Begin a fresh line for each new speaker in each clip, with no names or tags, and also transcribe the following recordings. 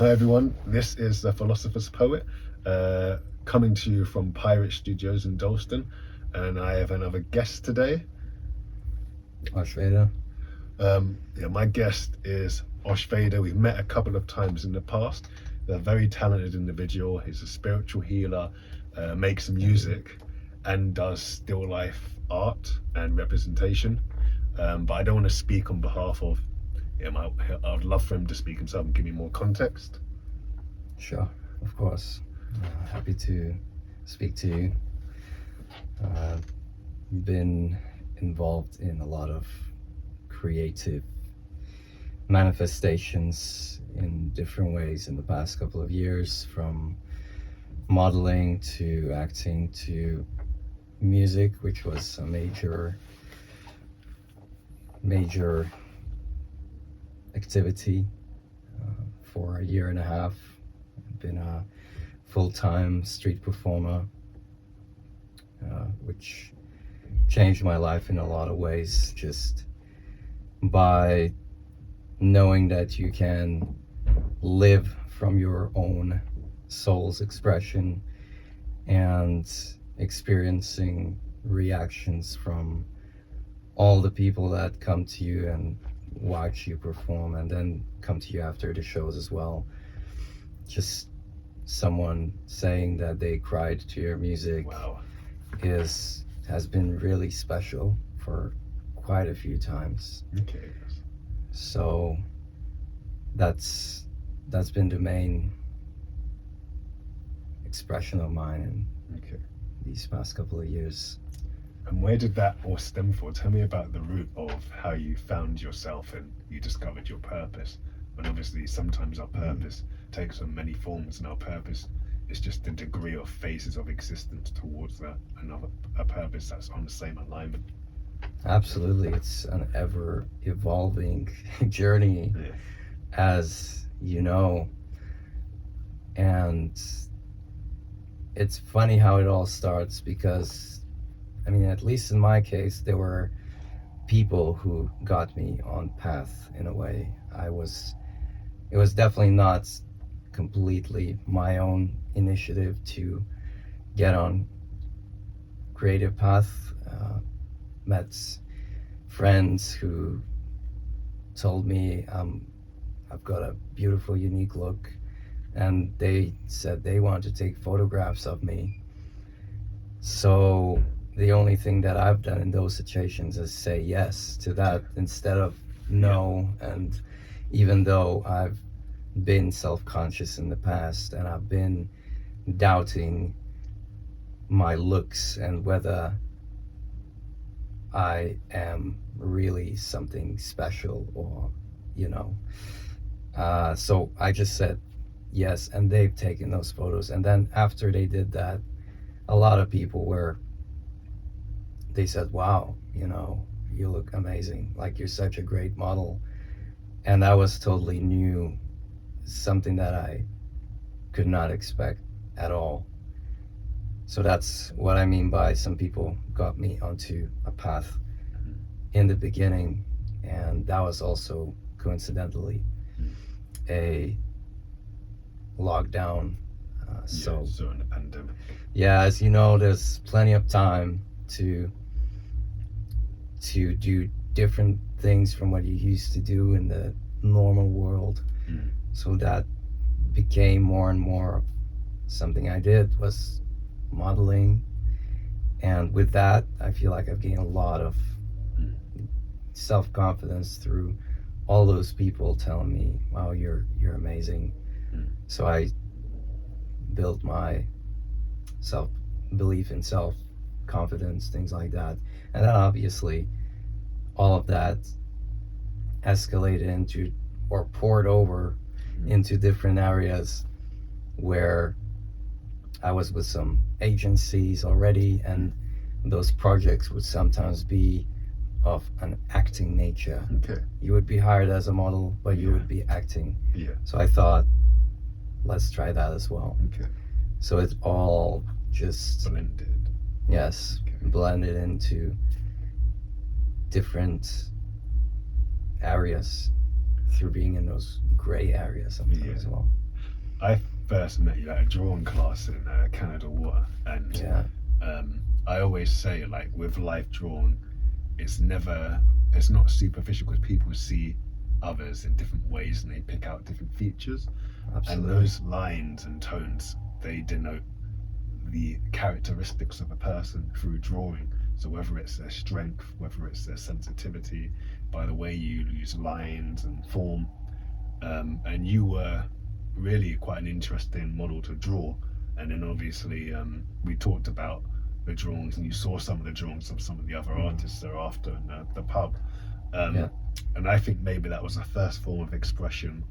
Hi everyone, this is the Philosopher's Poet, coming to you from Pirate Studios in Dalston, and I have another guest today.
Ashveda.
My guest is Oshveda. We've met a couple of times in the past. He's a very talented individual. He's a spiritual healer, makes music, and does still life art and representation. But I don't want to speak on behalf of him. I'd love for him to speak himself and give me more context.
Sure, of course. Happy to speak to you. Been involved in a lot of creative manifestations in different ways in the past couple of years, from modeling to acting to music, which was a major activity for a year and a half. Been a full-time street performer, which changed my life in a lot of ways, just by knowing that you can live from your own soul's expression and experiencing reactions from all the people that come to you and watch you perform and then come to you after the shows as well. Just someone saying that they cried to your music.
Wow.
Has been really special for quite a few times.
Okay.
So that's been the main expression of mine in these past couple of years.
And where did that all stem from? Tell me about the root of how you found yourself and you discovered your purpose. And obviously sometimes our purpose takes on many forms, and our purpose is just the degree of phases of existence towards that a purpose that's on the same alignment.
Absolutely. It's an ever evolving journey, as you know. And it's funny how it all starts, because I mean, at least in my case, there were people who got me on path in a way. It was definitely not completely my own initiative to get on creative path. Met friends who told me I've got a beautiful, unique look, and they said they wanted to take photographs of me. So the only thing that I've done in those situations is say yes to that instead of no. And even though I've been self-conscious in the past and I've been doubting my looks and whether I am really something special, or so I just said yes, and they've taken those photos. And then after they did that, a lot of people they said, wow, you look amazing, like you're such a great model. And that was totally new, something that I could not expect at all. So that's what I mean by some people got me onto a path in the beginning. And that was also coincidentally a lockdown.
So in the pandemic.
Yeah, as you know, there's plenty of time to do different things from what you used to do in the normal world. So that became more and more something I did, was modeling. And with that, I feel like I've gained a lot of self-confidence through all those people telling me, wow, you're amazing. So I built my self-belief and self-confidence, things like that. And then obviously all of that escalated into, or poured over into different areas where I was with some agencies already, and those projects would sometimes be of an acting nature. You would be hired as a model, but you would be acting. So I thought, let's try that as well. So it all just
blended.
Yes, blended into different areas through being in those gray areas sometimes as well.
I first met you at a drawing class in Canada Water, and
Yeah.
I always say, like, with life drawn, it's not superficial, because people see others in different ways and they pick out different features, and
Absolutely.
those lines and tones, they denote the characteristics of a person through drawing. So whether it's their strength, whether it's their sensitivity, by the way you use lines and form, and you were really quite an interesting model to draw. And then obviously we talked about the drawings, and you saw some of the drawings of some of the other artists thereafter in the pub.
Yeah.
And I think maybe that was the first form of expression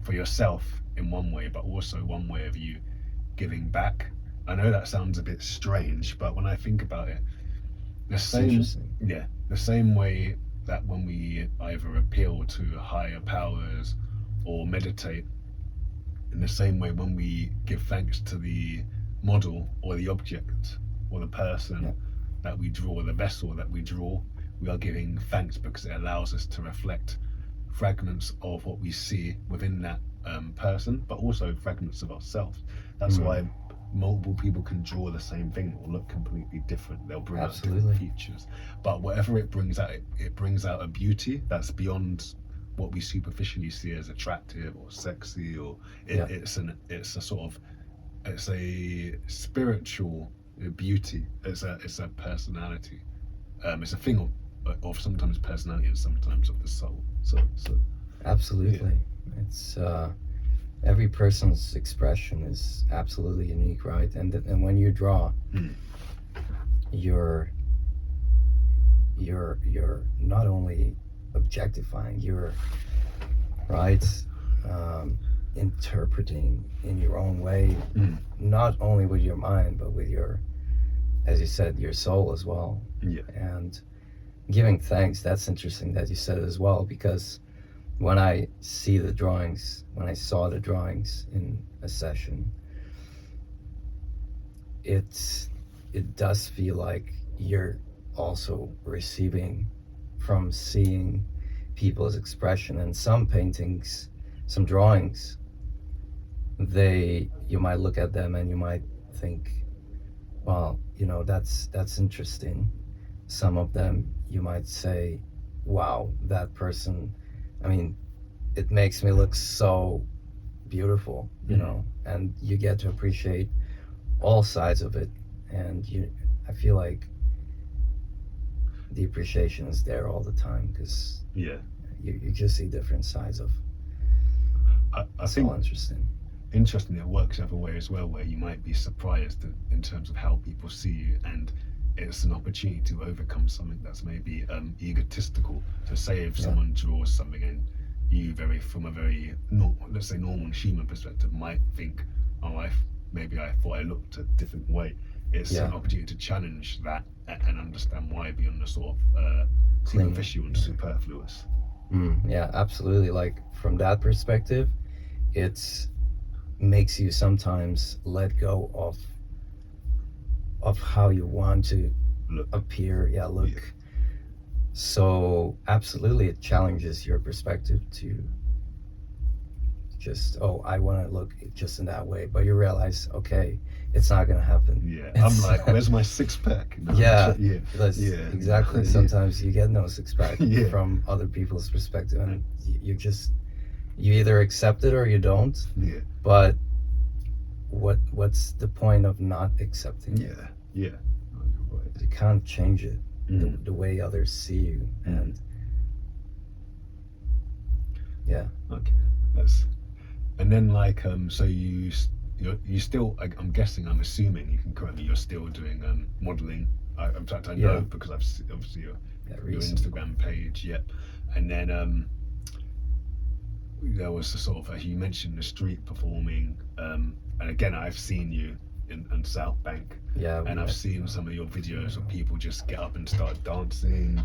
for yourself in one way, but also one way of you giving back. I know that sounds a bit strange, but when I think about it, the
It's
same,
interesting.
yeah, the same way that when we either appeal to higher powers or meditate, in the same way when we give thanks to the model or the object or the person
Yeah.
that we draw, the vessel that we draw, we are giving thanks because it allows us to reflect fragments of what we see within that person, but also fragments of ourselves. That's
Mm.
why multiple people can draw the same thing or look completely different. They'll bring out
Absolutely.
different features, but whatever it brings out, it brings out a beauty that's beyond what we superficially see as attractive or sexy, or
Yeah.
it's a sort of, it's a spiritual beauty. It's a personality. It's a thing of sometimes personality and sometimes of the soul. So
Absolutely. It's every person's expression is absolutely unique, right? And when you draw,
Mm.
you're not only objectifying, you're right, interpreting in your own way,
Mm.
not only with your mind but with your, as you said, your soul as well.
Yeah.
And giving thanks, that's interesting that you said it as well, because when I saw the drawings in a session, it does feel like you're also receiving from seeing people's expression. And some paintings, some drawings, you might look at them and you might think, well, that's interesting. Some of them you might say, wow, that person, I mean, it makes me look so beautiful, and you get to appreciate all sides of it. And I feel like the appreciation is there all the time, because
Yeah.
you just see different sides of
I
it's
think
all interesting.
interestingly, it works the other way as well, where you might be surprised in terms of how people see you, and it's an opportunity to overcome something that's maybe egotistical. So say if
Yeah.
someone draws something and you from a very let's say normal human perspective might think, oh, maybe I thought I looked a different way. It's
Yeah.
an opportunity to challenge that and understand why beyond the sort of
Clean.
superficial and
Yeah.
superfluous.
Yeah, absolutely. Like, from that perspective, it makes you sometimes let go of how you want to
Look.
appear. Yeah, look.
Yeah.
So absolutely, it challenges your perspective to just, oh, I want to look just in that way, but you realize, okay, it's not gonna happen.
Yeah, I'm like, where's my six pack?
Yeah.
Yeah.
That's
Yeah.
exactly.
Yeah.
Sometimes you get no six pack
Yeah.
from other people's perspective, and you either accept it or you don't.
Yeah.
But what's the point of not accepting it?
Yeah. Yeah. Oh, you're right.
You can't change it,
Mm.
the way others see you. And yeah,
Okay. And then like so you still, I'm guessing, I'm assuming, you can correct me, you're still doing modeling. In fact, I know
Yeah.
because I've obviously your
recently.
Instagram page. Yep. And then there was the sort of, you mentioned the street performing, and again I've seen you in South Bank,
Yeah,
and I've seen some of your videos of people just get up and start dancing,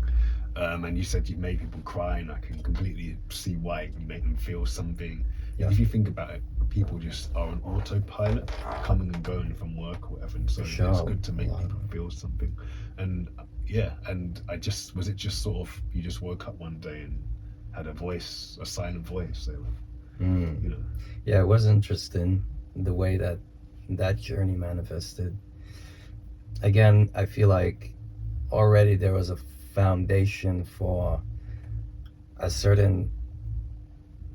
and you said you made people cry, and I can completely see why. You make them feel something.
Yeah.
If you think about it, people just are on autopilot, coming and going from work or whatever, and so
For sure.
it's good to make
A lot.
people feel something. And and was it just sort of, you just woke up one day and had a silent voice, so
Mm.
You know.
Yeah, it was interesting the way that that journey manifested. Again, I feel like already there was a foundation for a certain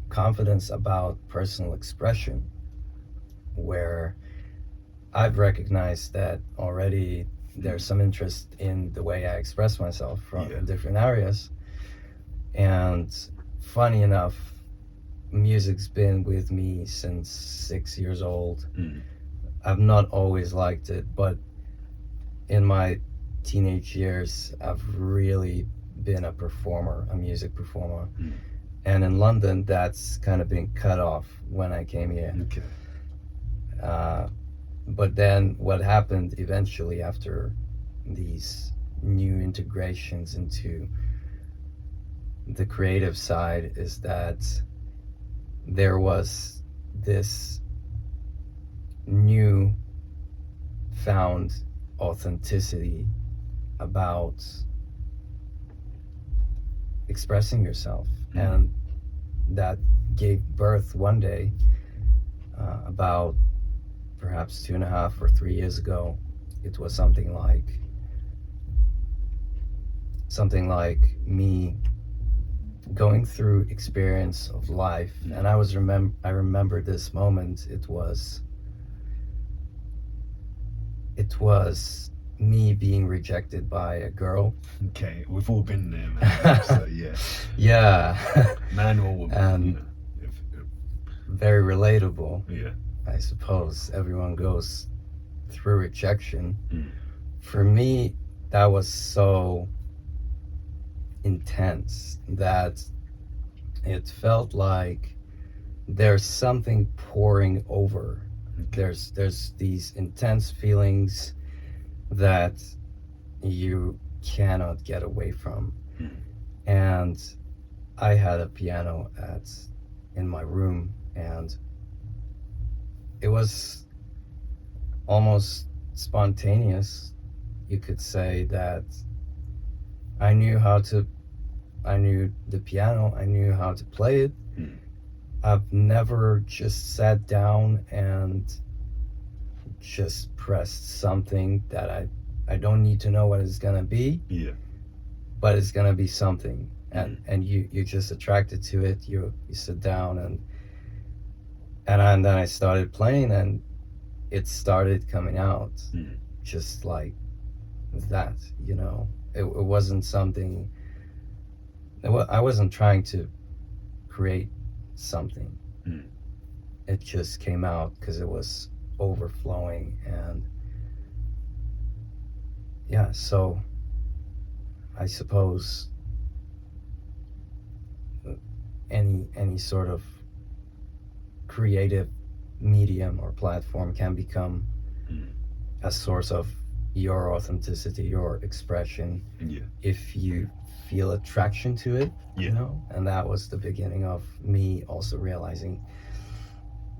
confidence about personal expression where I've recognized that already there's some interest in the way I express myself from
Yeah.
in different areas. And funny enough, music's been with me since 6 years old.
Mm.
I've not always liked it, but in my teenage years, I've really been a performer, a music performer.
Mm.
And in London, that's kind of been cut off when I came here.
Okay.
But then what happened eventually after these new integrations into the creative side is that there was this new found authenticity about expressing yourself.
Mhm.
And that gave birth one day, about perhaps 2.5 or 3 years ago. It was something like me going through experience of life, and I remember this moment. It was me being rejected by a girl.
Okay, we've all been there, man. So yeah,
Yeah.
man or woman.
And
you know,
very relatable.
yeah.
I suppose everyone goes through rejection.
Mm.
For me, that was so intense that it felt like there's something pouring over.
Okay.
There's these intense feelings that you cannot get away from.
Mm.
And I had a piano in my room, and it was almost spontaneous. You could say that I knew the piano, I knew how to play it.
Mm.
I've never just sat down and just pressed something that I don't need to know what it's gonna be,
Yeah.
but it's gonna be something. And you're just attracted to it. You sit down and then I started playing, and it started coming out.
Mm.
Just like that, you know. It wasn't something. I wasn't trying to create something.
Mm.
It just came out because it was overflowing. And yeah, so I suppose any sort of creative medium or platform can become
Mm.
a source of your authenticity, your expression,
Yeah.
if you feel attraction to it.
Yeah.
You know. And that was the beginning of me also realizing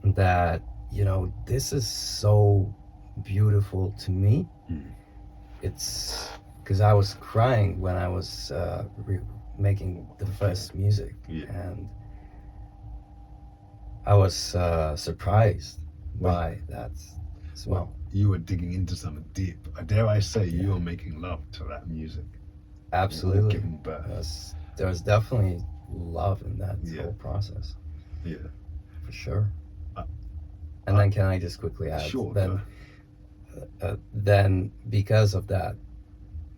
that, you know, this is so beautiful to me.
Mm.
It's because I was crying when I was making the first music.
Yeah.
And I was surprised
Well,
by that as well.
you were digging into something deep. Dare I say,
Yeah.
you were making love to that music.
Absolutely.
Giving birth.
There was definitely love in that
Yeah.
whole process,
Yeah.
for sure.
Uh,
And then can I just quickly add,
Sure.
then because of that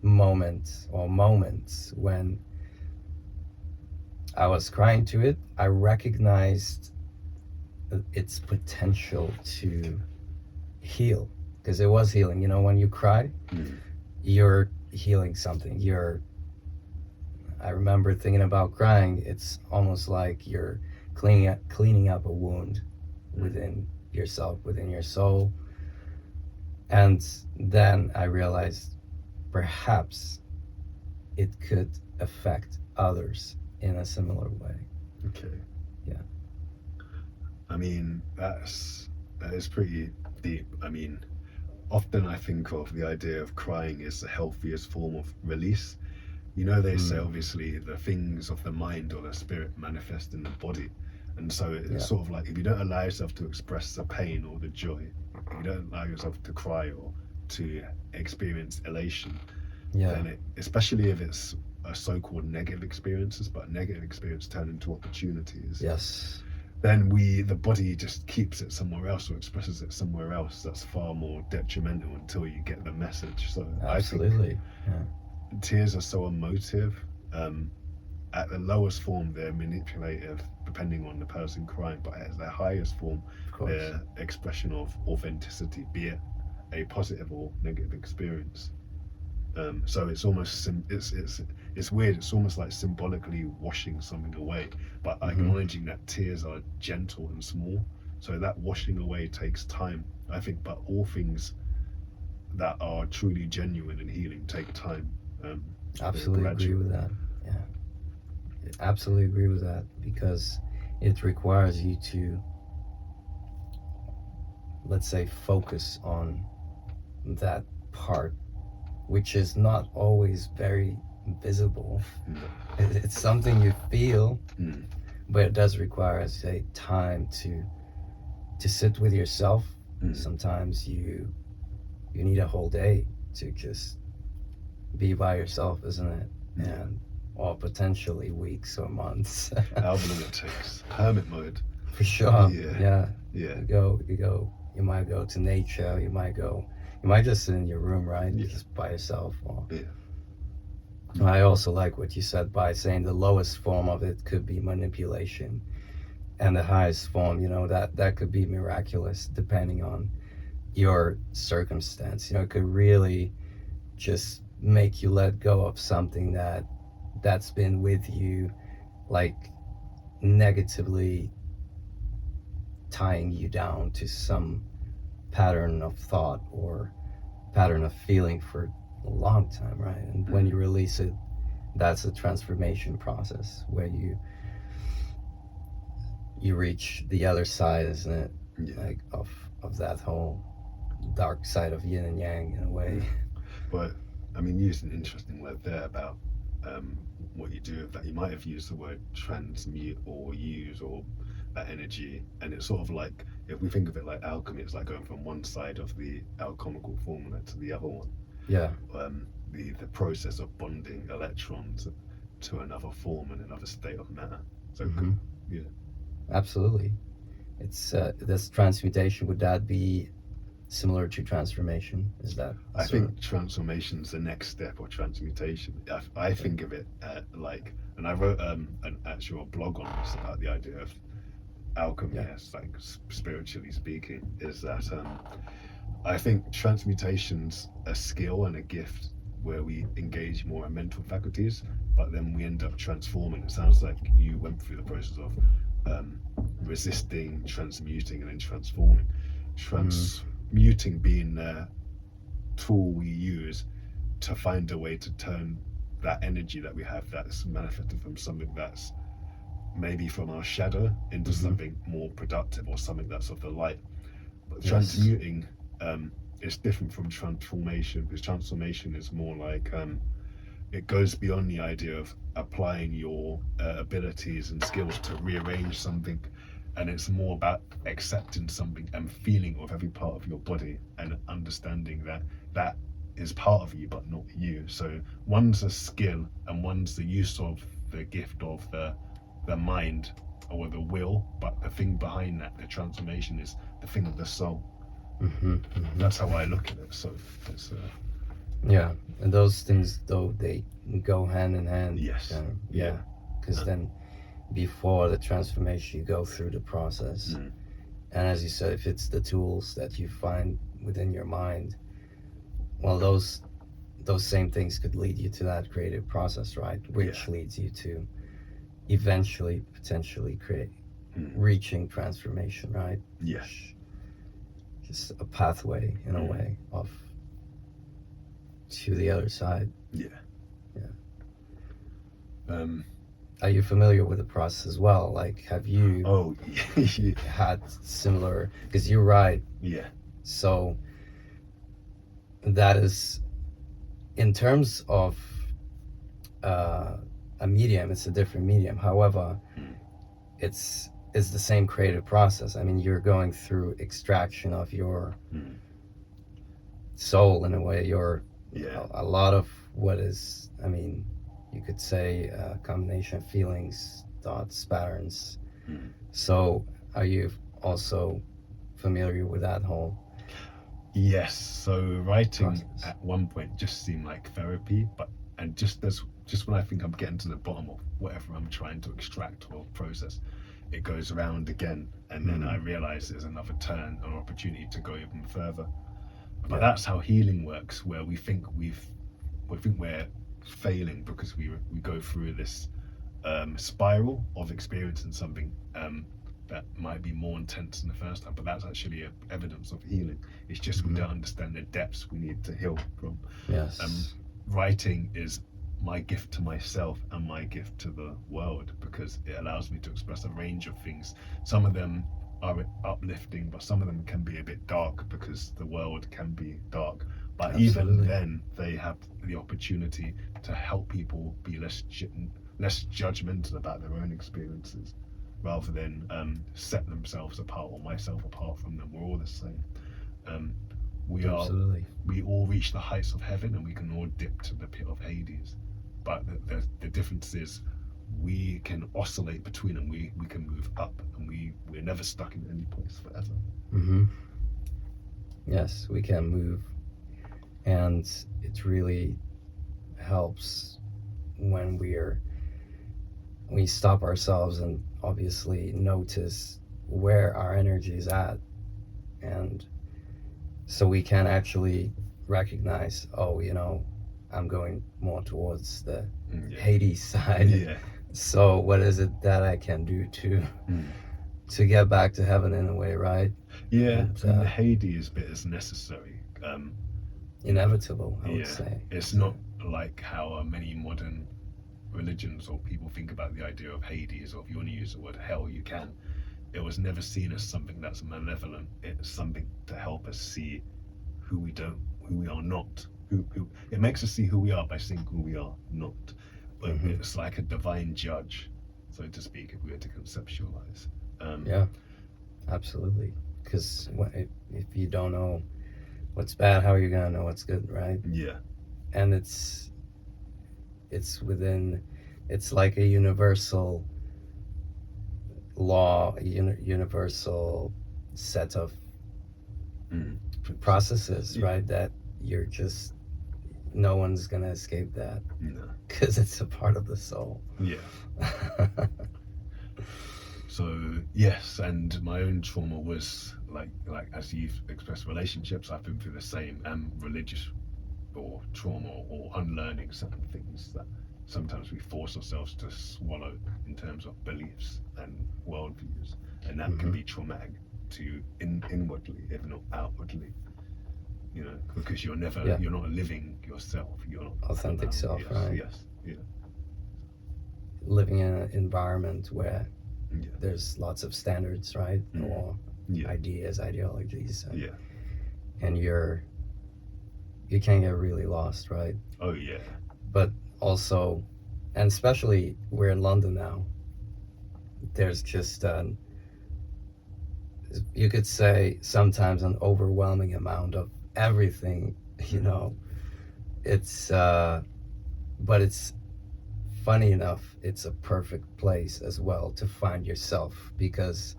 moment or moments when I was crying to it, I recognized its potential to heal, because it was healing. You know, when you cry,
Mm.
you're healing something. I remember thinking about crying. It's almost like you're cleaning up a wound within yourself, within your soul. And then I realized perhaps it could affect others in a similar way.
Okay.
Yeah.
I mean, that is pretty deep. I mean, often I think of the idea of crying as the healthiest form of release. You know, they say obviously the things of the mind or the spirit manifest in the body, And so it's
Yeah.
sort of like, if you don't allow yourself to express the pain or the joy, if you don't allow yourself to cry or to experience elation,
Yeah.
then especially if it's a so-called negative experiences, but negative experience turn into opportunities,
Yes.
then the body just keeps it somewhere else or expresses it somewhere else. That's far more detrimental until you get the message. So
Absolutely.
I think tears are so emotive. At the lowest form, they're manipulative, depending on the person crying, but at their highest form,
Of course.
they're expression of authenticity, be it a positive or negative experience. So it's almost it's weird. It's almost like symbolically washing something away, but acknowledging that tears are gentle and small. So that washing away takes time, I think. But all things that are truly genuine and healing take time.
Absolutely agree with that. Yeah, absolutely agree with that, because it requires you to, let's say, focus on that part, which is not always very visible. It's something you feel, but it does require, say, time to sit with yourself. Sometimes you need a whole day to just be by yourself, isn't it? And or potentially weeks or months.
However long it takes. Hermit mode.
For sure.
Yeah.
You might go to nature. You might just sit in your room, right? Just by yourself. Or, I also like what you said by saying the lowest form of it could be manipulation, and the highest form, that could be miraculous, depending on your circumstance. It could really just make you let go of something that's been with you, like negatively tying you down to some pattern of thought or pattern of feeling for a long time, right? And when you release it, that's a transformation process where you reach the other side, isn't it? Like of that whole dark side of yin and yang, in a way.
But I mean, you used an interesting word there about what you do with that. You might have used the word transmute or use, or that energy, and it's sort of like, if we think of it like alchemy, it's like going from one side of the alchemical formula to the other one. The process of bonding electrons to another form and another state of matter. So
absolutely. It's this transmutation, would that be similar to transformation? Is that
I think transformation's the next step, or transmutation. I think of it like, and I wrote an actual blog on this about the idea of alchemy, as like spiritually speaking, is that I think transmutation's a skill and a gift where we engage more in mental faculties, but then we end up transforming. It sounds like you went through the process of resisting, transmuting, and then transforming. Transmuting being the tool we use to find a way to turn that energy that we have that's manifested from something that's maybe from our shadow into something more productive, or something that's of the light. But transmuting is different from transformation, because transformation is more like it goes beyond the idea of applying your abilities and skills to rearrange something, and it's more about accepting something and feeling with every part of your body and understanding that is part of you but not you. So one's a skill and one's the use of the gift of the mind or the will, but the thing behind that, the transformation, is the thing of the soul. That's how I look at it. So it's
and those things, though, they go hand in hand. Because then before the transformation, you go through the process, and as you said, if it's the tools that you find within your mind, well, those same things could lead you to that creative process, right? Which leads you to eventually potentially reaching transformation, right? Just a pathway, in a way, of to the other side. Are you familiar with the process as well? Like, have you had similar, because you're right. So that is, in terms of a medium, it's a different medium. However, it's it's the same creative process. I mean, you're going through extraction of your
Mm.
soul in a way. Your
Yeah.
a lot of what is, I mean, you could say a combination of feelings, thoughts, patterns.
Mm.
So, are you also familiar with that whole
Yes. So writing
process?
at one point just seemed like therapy, but and just when I think I'm getting to the bottom of whatever I'm trying to extract or process, it goes around again, and then I realize there's another turn, an opportunity to go even further. But
Yeah.
that's how healing works, where we think we're failing because we go through this spiral of experiencing something that might be more intense than the first time, but that's actually evidence of healing. It's just we don't understand the depths we need to heal from.
Yes.
Writing is my gift to myself and my gift to the world, because it allows me to express a range of things. Some of them are uplifting, but some of them can be a bit dark, because the world can be dark. But even
Absolutely.
then, they have the opportunity to help people be less judgmental about their own experiences, rather than set themselves apart or myself apart from them. We're all the same.
Absolutely.
We all reach the heights of heaven, and we can all dip to the pit of Hades. But the difference is we can oscillate between them. We can move up, and we're never stuck in any place forever.
Mm-hmm. Yes, we can move, and it really helps when we stop ourselves and obviously notice where our energy is at, and so we can actually recognize, oh, I'm going more towards the
Yeah.
Hades side.
Yeah.
So what is it that I can do to get back to heaven in a way, right?
Yeah.
And,
And the Hades bit is necessary.
Inevitable, I would
Yeah.
say.
It's not like how many modern religions or people think about the idea of Hades, or if you want to use the word hell, you can. It was never seen as something that's malevolent. It's something to help us see who we are not. Who it makes us see who we are by seeing who we are not. But
Mhm.
it's like a divine judge, so to speak, if we were to conceptualize.
Yeah, absolutely. Because if you don't know what's bad, how are you gonna know what's good, right?
Yeah.
And it's like a universal law, universal set of
Mm.
processes,
Yeah.
right? That no one's gonna escape that,
No.
because it's a part of the soul.
Yeah. So yes, and my own trauma was like as you've expressed relationships, I've been through the same, and religious or trauma or unlearning certain things that sometimes we force ourselves to swallow in terms of beliefs and worldviews, and that can be traumatic to inwardly, if not outwardly. Because you're not living yourself. You're not
Authentic self,
yes,
right?
Yes. Yeah.
Living in an environment where
Yeah.
there's lots of standards, right?
Mm.
Or
Yeah.
ideologies,
Yeah.
and you can get really lost, right?
Oh yeah.
But also, and especially we're in London now, there's just you could say sometimes an overwhelming amount of everything. It's but it's funny enough, it's a perfect place as well to find yourself, because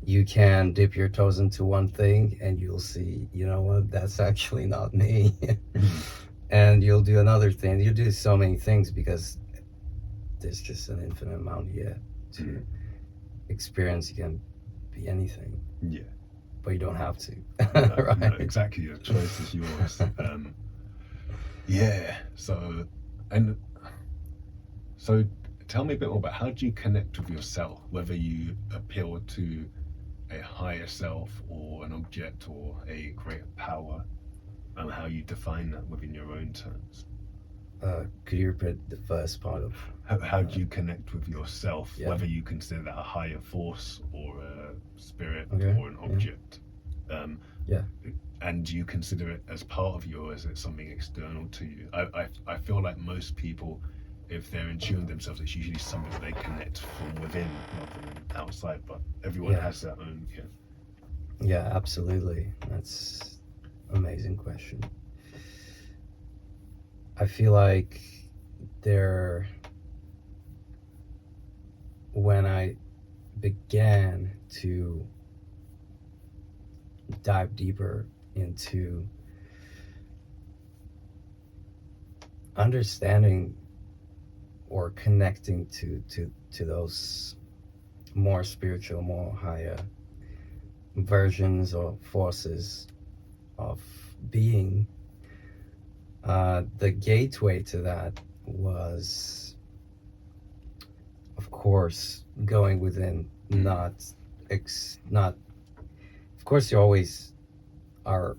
you can dip your toes into one thing and you'll see, you know what, that's actually not me. And you'll do another thing. You do so many things because there's just an infinite amount here to experience. You can be anything.
Yeah.
But you don't have to.
No,
Right?
no, exactly. Your choice is yours. Yeah. So tell me a bit more about, how do you connect with yourself, whether you appeal to a higher self or an object or a greater power, and how you define that within your own terms.
Could you repeat the first part of?
How do you connect with yourself,
Yeah.
whether you consider that a higher force or a spirit
Okay,
or an object?
Yeah.
And do you consider it as part of you, or is it something external to you? I feel like most people, if they're in tune with themselves, it's usually something they connect from within rather than outside. But everyone has their own.
Yeah, absolutely. That's amazing question. I feel like when I began to dive deeper into understanding or connecting to those more spiritual, more higher versions or forces of being, the gateway to that was, of course, going within. Of course, you always are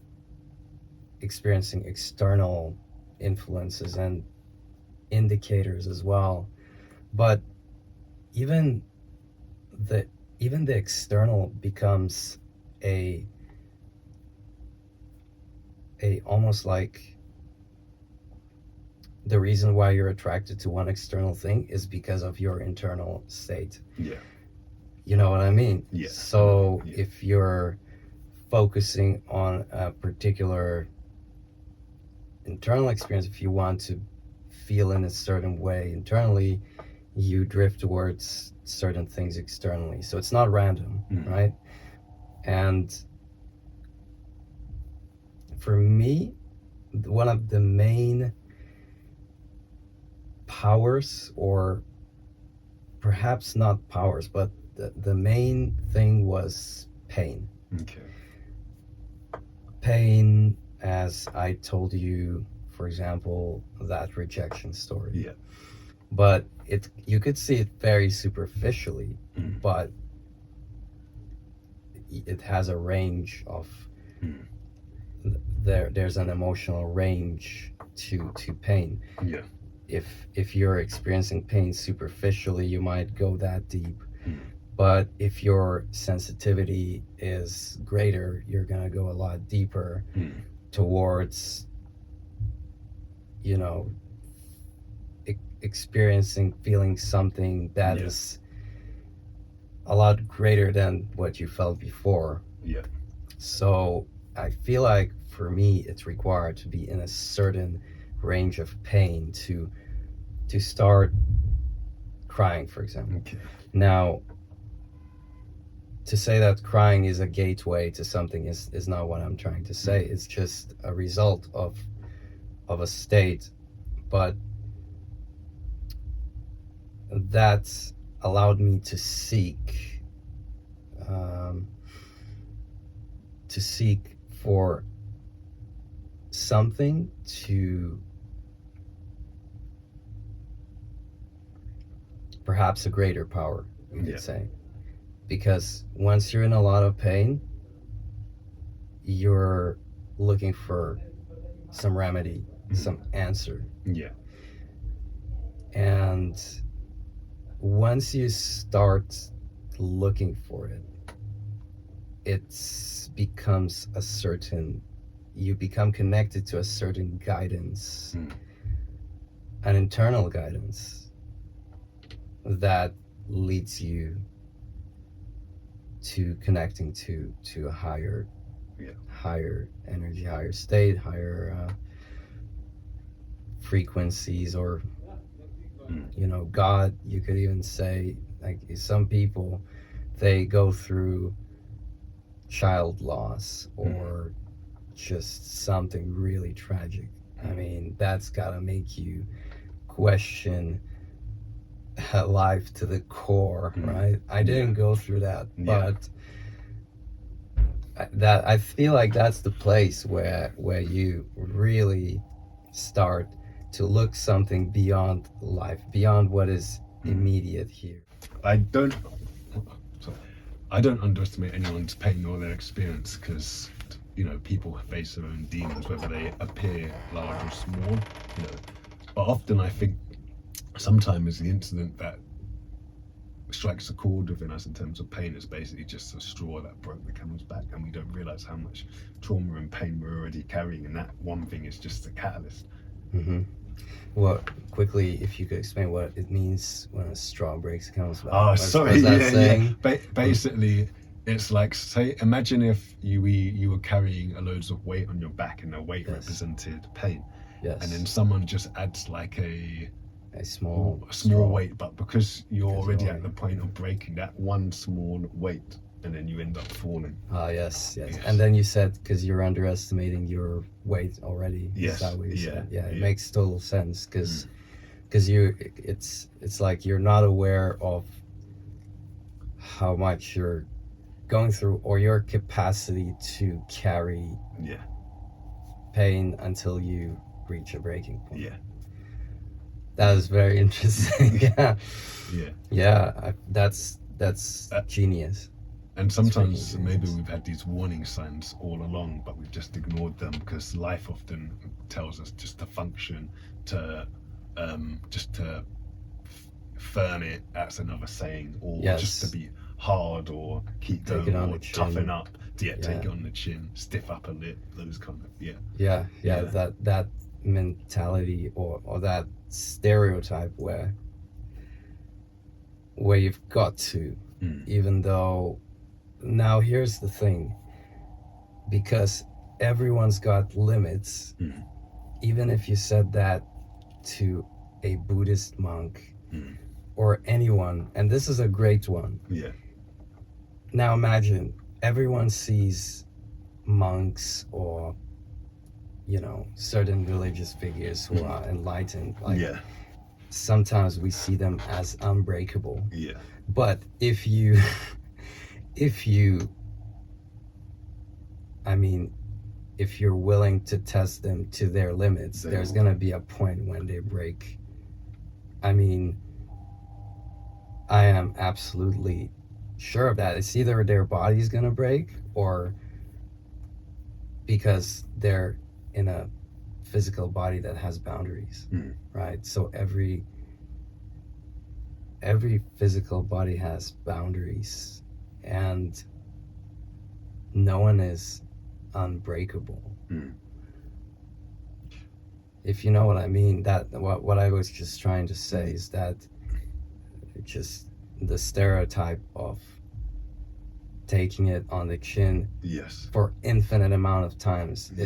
experiencing external influences and indicators as well, but even the external becomes a almost like the reason why you're attracted to one external thing is because of your internal state.
Yeah.
You know what I mean?
Yeah.
So if you're focusing on a particular internal experience, if you want to feel in a certain way internally, you drift towards certain things externally. So it's not random, right? And for me, one of the main powers, or perhaps not powers, but the main thing was pain.
Okay.
Pain, as I told you, for example, that rejection story.
Yeah.
But you could see it very superficially, but it has a range of there's an emotional range to pain.
Yeah.
If you're experiencing pain superficially, you might go that deep. But if your sensitivity is greater, you're gonna go a lot deeper towards, feeling something that is a lot greater than what you felt before.
Yeah.
So I feel like for me, it's required to be in a certain range of pain to start crying, for example.
Okay.
Now, to say that crying is a gateway to something is not what I'm trying to say. It's just a result of a state, but that's allowed me to seek for something to perhaps a greater power, you could say. Because once you're in a lot of pain, you're looking for some remedy, some answer.
Yeah.
And once you start looking for it, becomes you become connected to a certain guidance, an internal guidance that leads you to connecting to a higher energy, higher state, higher frequencies, or God. You could even say, like, some people, they go through child loss or just something really tragic. I mean, that's gotta make you question life to the core, right? I didn't go through that, but I feel like that's the place where you really start to look something beyond life, beyond what is immediate here.
I don't underestimate anyone's pain or their experience, because people face their own demons, whether they appear large or small. But often I think sometimes the incident that strikes a chord within us in terms of pain is basically just a straw that broke the camel's back, and we don't realize how much trauma and pain we're already carrying, and that one thing is just a catalyst.
What quickly, if you could explain what it means when a straw breaks a camel's back?
Oh,
What's-
sorry.
what's that
Yeah,
saying?
yeah. Basically, it's like, say, imagine if you were carrying a loads of weight on your back, and the weight
Yes.
represented pain,
Yes.
and then someone just adds like a
small
small
straw.
weight, but because you're
Because
already
you're
at the point of breaking, that one small weight, and then you end up falling.
Ah, yes.
Yes.
And then you said because you're underestimating your weight already.
Yes,
Is that what you
yeah,
said? Yeah, it
yeah.
makes total sense because it's like you're not aware of how much you're going through or your capacity to carry
Yeah,
pain until you reach a breaking point.
yeah,
That is very interesting. Yeah.
yeah.
That's genius.
And sometimes
freaking
maybe
genius.
we've had these warning signs all along, but we've just ignored them because life often tells us just to function, to just to firm it. That's another saying, or
Yes.
just to be hard, or keep
Take
going,
it on
or
the chin.
toughen up. Yeah, take
Yeah.
it on the chin, stiff upper lip, those kind of
Yeah.
Yeah.
That mentality or that stereotype where you've got to, even though now here's the thing, because everyone's got limits, even if you said that to a Buddhist monk or anyone, and this is a great one.
Yeah.
Now imagine everyone sees monks or certain religious figures who are enlightened, like
Yeah.
sometimes we see them as unbreakable.
Yeah.
But if you if you're willing to test them to their limits,
They
there's
will.
gonna be a point when they break. I mean, I am absolutely sure of that. It's either their body's gonna break or because they're in a physical body that has boundaries, right? So every physical body has boundaries, and no one is unbreakable. If you know what I mean. That what I was just trying to say is that just the stereotype of taking it on the chin
Yes.
for infinite amount of times
Yeah.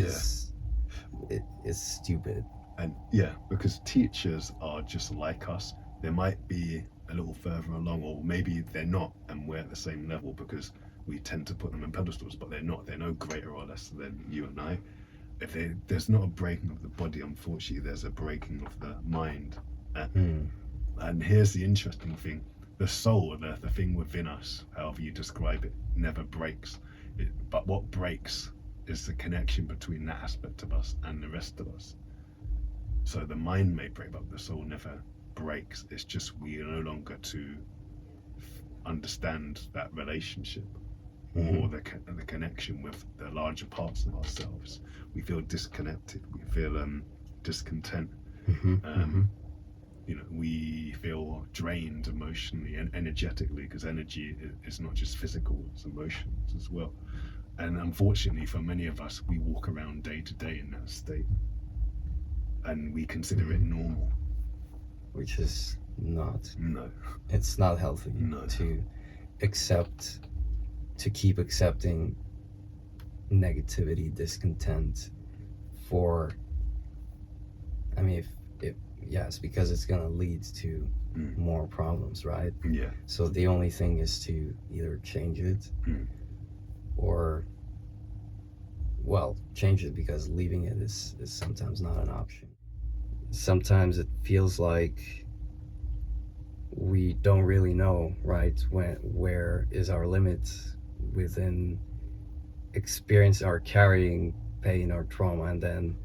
is stupid.
And yeah, because teachers are just like us. They might be a little further along, or maybe they're not, and we're at the same level because we tend to put them in pedestals, but they're not. They're no greater or less than you and I. There's not a breaking of the body, unfortunately, there's a breaking of the mind. And here's the interesting thing: the soul, the thing within us, however you describe it, never breaks. But what breaks is the connection between that aspect of us and the rest of us. So the mind may break, but the soul never breaks. It's just we are no longer to understand that relationship or the connection with the larger parts of ourselves. We feel disconnected. We feel discontent. We feel drained emotionally and energetically, because energy is not just physical, it's emotions as well. And unfortunately for many of us, we walk around day to day in that state, and we consider it normal,
which is not.
No.
It's not healthy.
No.
To keep accepting negativity, discontent for, yes, because it's gonna lead to more problems, right?
Yeah.
So the only thing is to either change it or, change it, because leaving it is sometimes not an option. Sometimes it feels like we don't really know, right, where is our limit within experience or carrying pain or trauma, and then,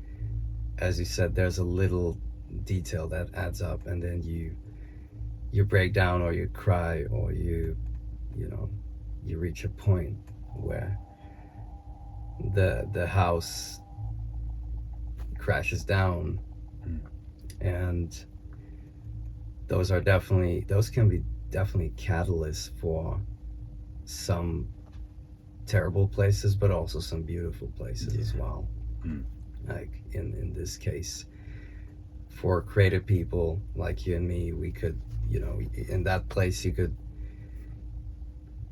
as you said, there's a little detail that adds up, and then you break down, or you cry, or you reach a point where the house crashes down. And those can be definitely catalysts for some terrible places, but also some beautiful places as well. Like in this case, for creative people like you and me, we could, you know, in that place you could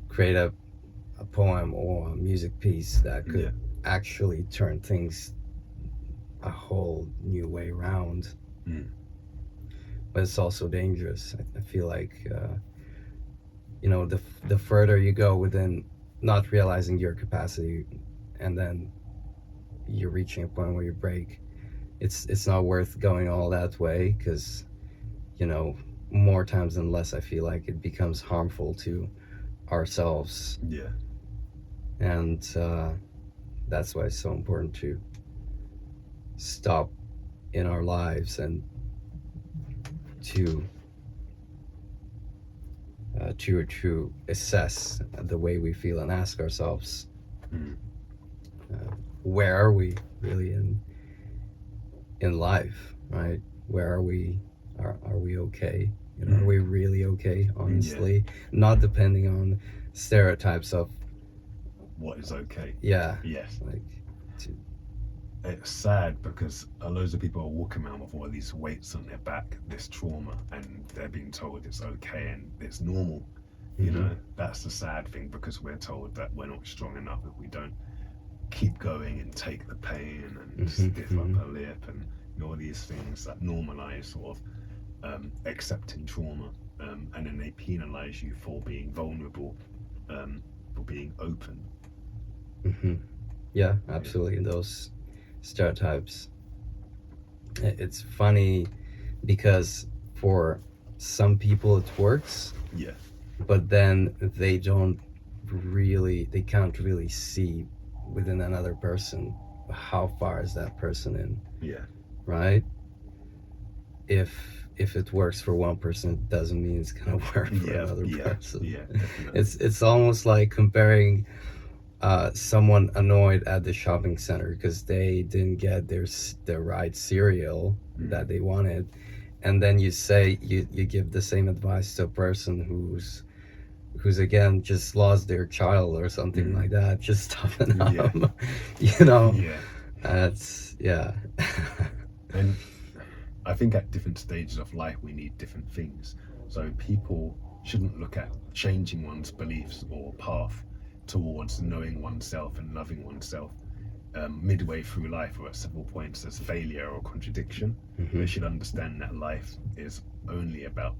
create a poem or a music piece that could
Yeah.
actually turn things a whole new way around.
Mm.
But it's also dangerous. I feel like you know, the further you go within not realizing your capacity, and then you're reaching a point where you break, it's not worth going all that way, because, you know, more times than less I feel like it becomes harmful to ourselves.
Yeah.
And that's why it's so important to stop in our lives and to assess the way we feel and ask ourselves,
Mm.
where are we really in life, right? Where are we? Are we okay? You know, are we really okay? Honestly, not depending on stereotypes of
What is okay?
yeah,
Yes.
like
It's sad because loads of people are walking around with all these weights on their back, this trauma, and they're being told it's okay and it's normal. You know, that's the sad thing, because we're told that we're not strong enough if we don't keep going and take the pain and stiff upper lip and all these things that normalize sort of accepting trauma, and then they penalize you for being vulnerable, for being open.
Yeah, absolutely. And those stereotypes, it's funny because for some people it works,
Yeah.
but then they can't really see within another person how far is that person in,
Yeah.
right? If it works for one person, it doesn't mean it's gonna work for another person.
Yeah, definitely.
It's almost like comparing someone annoyed at the shopping center because they didn't get their right cereal that they wanted, and then you say you give the same advice to a person who's again just lost their child or something like that. Just toughen up. You know.
Yeah.
That's
And I think at different stages of life we need different things. So people shouldn't look at changing one's beliefs or path towards knowing oneself and loving oneself midway through life or at several points as failure or contradiction. They should understand that life is only about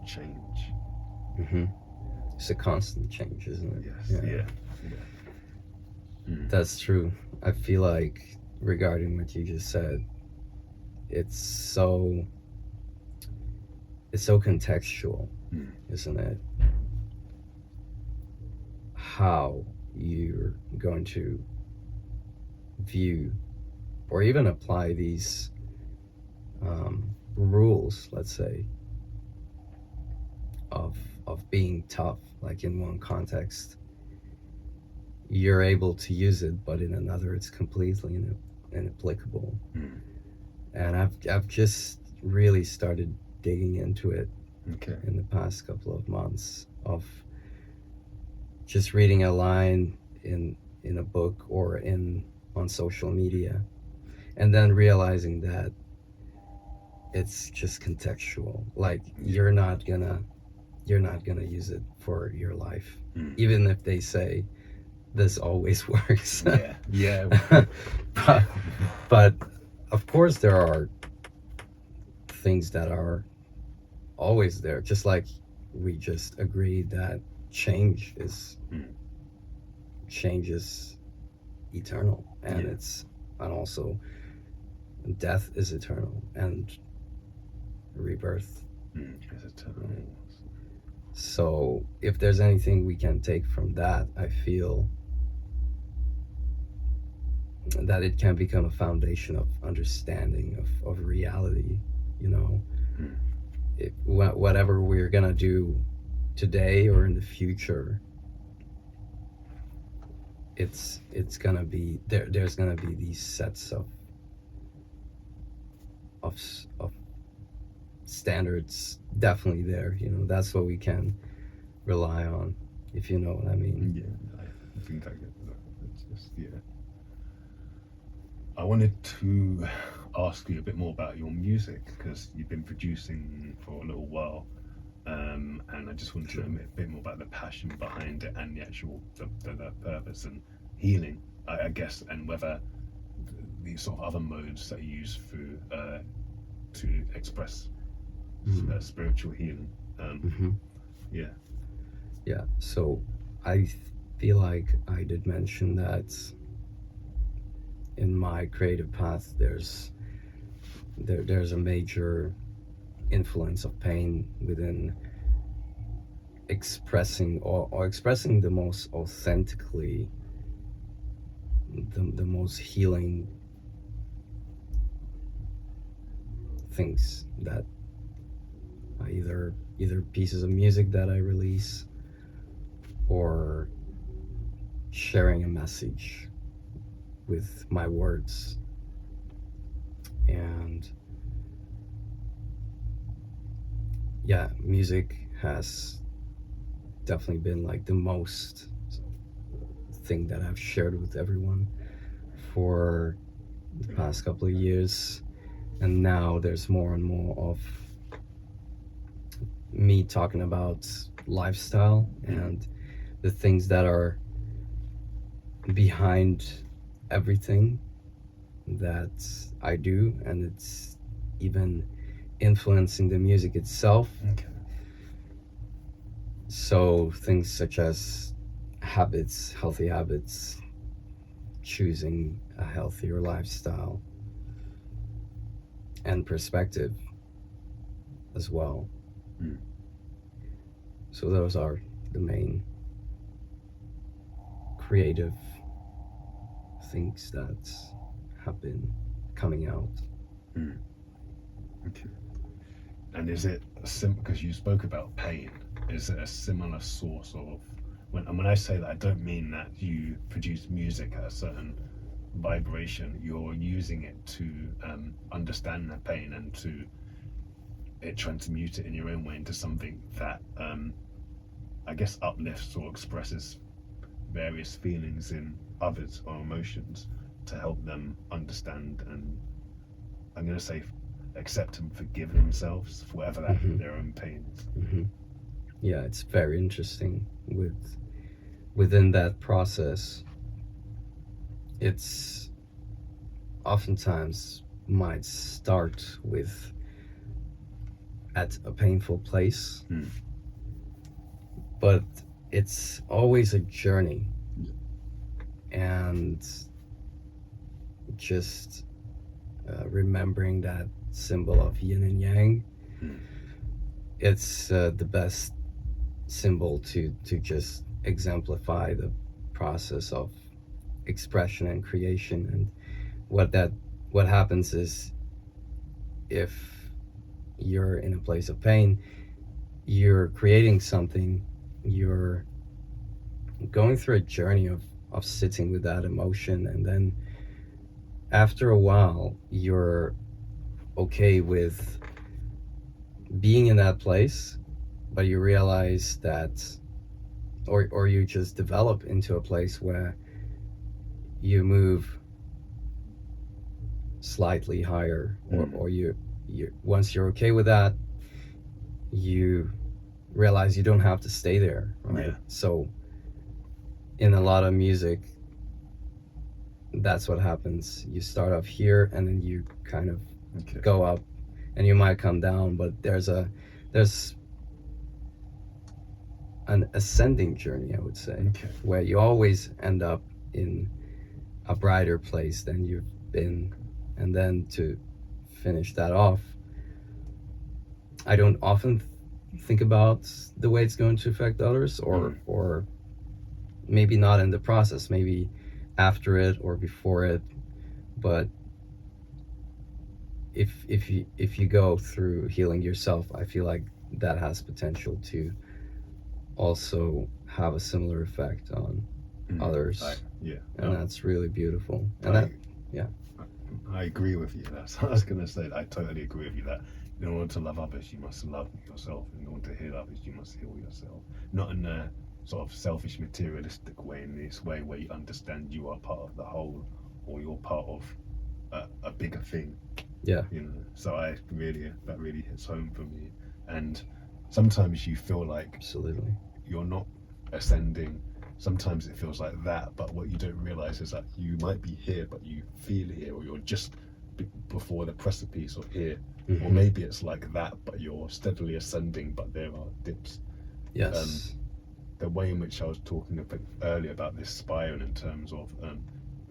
change.
It's a constant change, isn't it?
Yes. Yeah.
That's true. I feel like, regarding what you just said, it's so contextual, isn't it? How you're going to view or even apply these rules, let's say, of being tough, like in one context you're able to use it, but in another it's completely inapplicable. And I've just really started digging into it in the past couple of months, of just reading a line in a book or on social media, and then realizing that it's just contextual. Like you're not gonna use it for your life, even if they say this always works. But of course there are things that are always there, just like we just agreed that change is eternal, and and also death is eternal, and rebirth
is eternal.
So if there's anything we can take from that, I feel that it can become a foundation of understanding of reality, you know. Whatever we're gonna do today or in the future, it's gonna be there's gonna be these sets of standards definitely there, you know. That's what we can rely on, if you know what I mean.
Yeah, I think I get that. It's just, I wanted to ask you a bit more about your music, because you've been producing for a little while, and I just wanted to know a bit more about the passion behind it and the actual the purpose and healing, I guess, and whether these sort of other modes that you use through to express spiritual healing. Yeah.
Yeah, so I feel like I did mention that in my creative path there's a major influence of pain within expressing or expressing the most authentically, the most healing things that either pieces of music that I release or sharing a message with my words. And yeah, music has definitely been like the most thing that I've shared with everyone for the past couple of years, and now there's more and more of me talking about lifestyle and the things that are behind everything that I do, and it's even influencing the music itself.
Okay.
So things such as habits, healthy habits, choosing a healthier lifestyle, and perspective as well. So those are the main creative things that have been coming out.
Okay. And is it because you spoke about pain, is it a similar source of, when I say that, I don't mean that you produce music at a certain vibration, you're using it to understand that pain and to transmute it in your own way into something that I guess uplifts or expresses various feelings in others or emotions to help them understand and, I'm going to say, accept and forgive themselves for whatever that their own pain is.
Yeah, it's very interesting within that process. It's oftentimes might start with at a painful place, but it's always a journey. And just remembering that symbol of yin and yang, it's the best symbol to just exemplify the process of expression and creation. And what happens is, if you're in a place of pain, you're creating something, you're going through a journey of sitting with that emotion, and then after a while you're okay with being in that place, but you realize that, or you just develop into a place where you move slightly higher, or you once you're okay with that, you realize you don't have to stay there, right?
Yeah.
So in a lot of music, that's what happens. You start off here and then you kind of go up, and you might come down, but there's an ascending journey, I would say, where you always end up in a brighter place than you've been. And then to finish that off, I don't often think about the way it's going to affect others, or maybe not in the process, maybe after it or before it. But if you go through healing yourself, I feel like that has potential to also have a similar effect on others. And that's really beautiful. And
I agree with you. That's what I was going to say. I totally agree with you that in order to love others, you must love yourself. In order to heal others, you must heal yourself. Not in a sort of selfish, materialistic way, in this way where you understand you are part of the whole, or you're part of a bigger thing.
Yeah.
You know, so that really hits home for me. And sometimes you feel like
Absolutely.
you're not ascending. Sometimes it feels like that, but what you don't realize is that you might be here, but you feel here, or you're just before the precipice, or here, or
Mhm.
maybe it's like that, but you're steadily ascending, but there are dips.
Yes.
The way in which I was talking about earlier about this spiral in terms of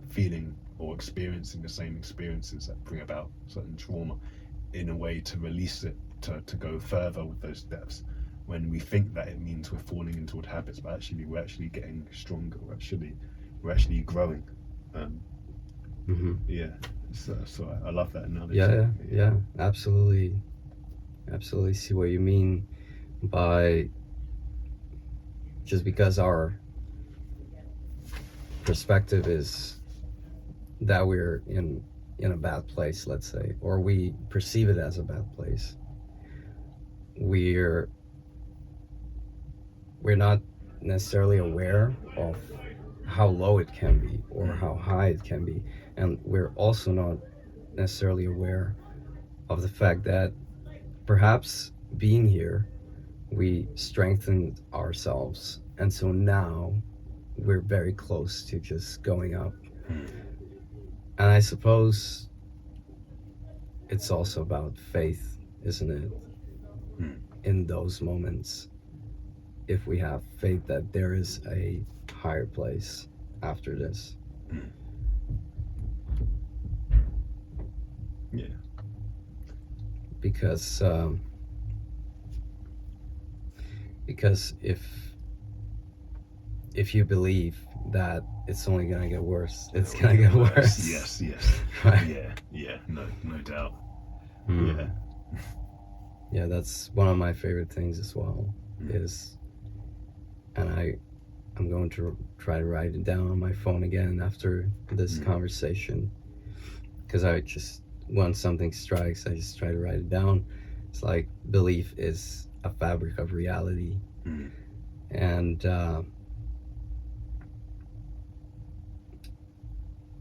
feeling or experiencing the same experiences that bring about certain trauma, in a way to release it, to go further with those depths, when we think that it means we're falling into old habits, but actually we're actually getting stronger, we're actually growing.
Hmm.
Yeah, so I love that analogy.
Yeah, absolutely see what you mean by, just because our perspective is that we're in a bad place, let's say, or we perceive it as a bad place, we're not necessarily aware of how low it can be or how high it can be, and we're also not necessarily aware of the fact that perhaps being here we strengthened ourselves, and so now we're very close to just going up. And I suppose it's also about faith, isn't it? In those moments, if we have faith that there is a higher place after this.
Yeah.
Because if you believe that it's only gonna get worse, it's gonna get worse.
Yes.
Right.
Yeah, no doubt.
Yeah. Yeah, that's one of my favorite things as well. Is, and I'm going to try to write it down on my phone again after this conversation, because I just, once something strikes, I just try to write it down. It's like belief is a fabric of reality, and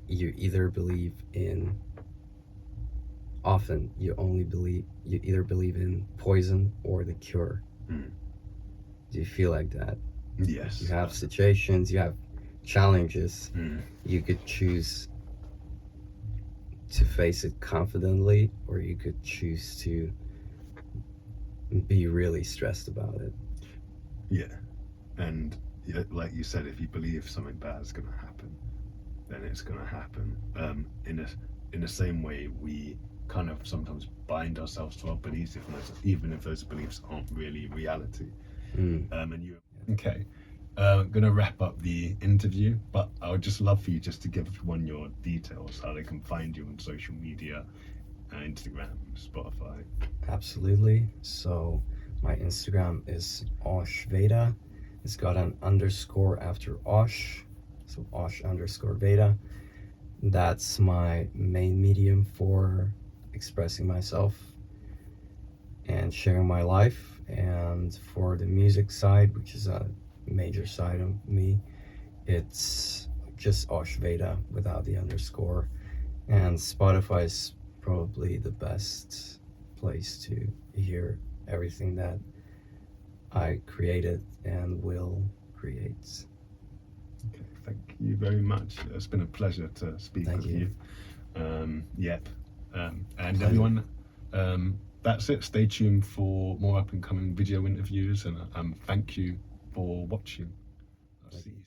you either believe in, often you either believe in poison or the cure. Do you feel like that?
Yes.
You have situations, you have challenges, you could choose to face it confidently, or you could choose to be really stressed about it.
Yeah. And like you said, if you believe something bad is going to happen, then it's going to happen. In the same way, we kind of sometimes bind ourselves to our beliefs, even if those beliefs aren't really reality. Okay. I'm going to wrap up the interview, but I would just love for you just to give everyone your details, how they can find you on social media, Instagram, Spotify.
Absolutely. So my Instagram is Osh-Veda. It's got an underscore after Osh, so Osh_Veda. That's my main medium for expressing myself and sharing my life. And for the music side, which is a major side of me, it's just Osh-Veda without the underscore. And Spotify is probably the best place to hear everything that I created and will create.
Okay, thank you very much. It's been a pleasure to speak with you. And
Pleasure.
everyone, that's it. Stay tuned for more up and coming video interviews, and thank you for watching. I'll see you.